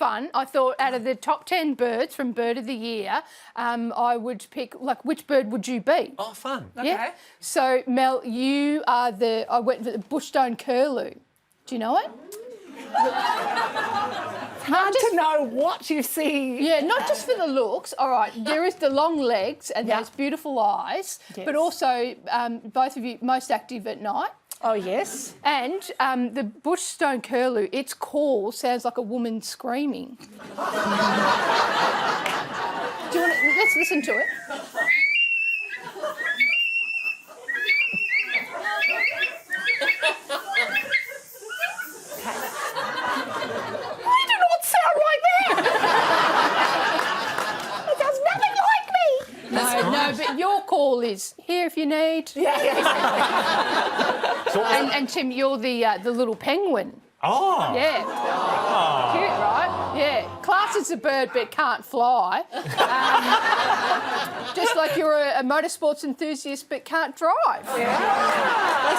fun. I thought out of the top 10 birds from Bird of the Year, I would pick, like, which bird would you be? Oh, fun. Yeah. Okay. So, Mel, you are I went for the bushstone curlew. Do you know it? Hard to know what you see. Yeah, not just for the looks. All right, there is the long legs and Yeah. those beautiful eyes, Yes. but also both of you most active at night. Oh, yes. And the bushstone curlew, its call sounds like a woman screaming. Do you want to, let's listen to it. I do not sound like that. It sounds nothing like me. No, but your call is here if you need. Yeah. And Tim, you're the little penguin. Oh. Yeah. Cute, right? Yeah. Class is a bird but can't fly. Just like you're a motorsports enthusiast but can't drive. Yeah.